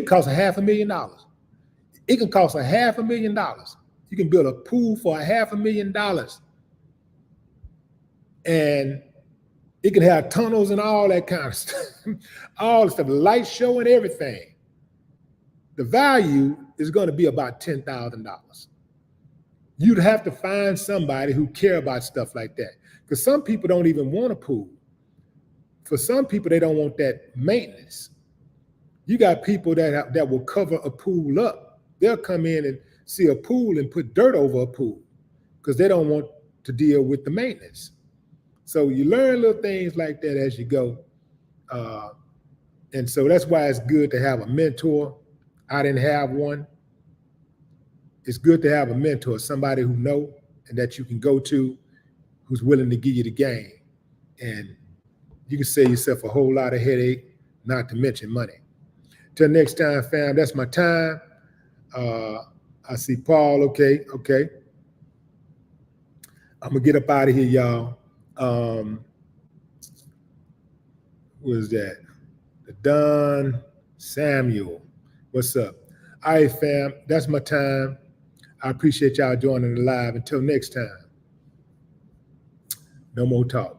It can cost $500,000. You can build a pool for $500,000. And it can have tunnels and all that kind of stuff, all the stuff, light show and everything. The value is going to be about $10,000. You'd have to find somebody who care about stuff like that, because some people don't even want a pool. For some people, they don't want that maintenance. You got people that will cover a pool up. They'll come in and see a pool and put dirt over a pool because they don't want to deal with the maintenance. So you learn little things like that as you go. And so that's why it's good to have a mentor. I didn't have one. It's good to have a mentor, somebody who knows and that you can go to, who's willing to give you the game. And you can save yourself a whole lot of headache, not to mention money. Till next time, fam, that's my time. I see Paul, okay. I'm gonna get up out of here, y'all. What is that? Don Samuel, what's up? All right, fam, that's my time. I appreciate y'all joining the live. Until next time, no more talk.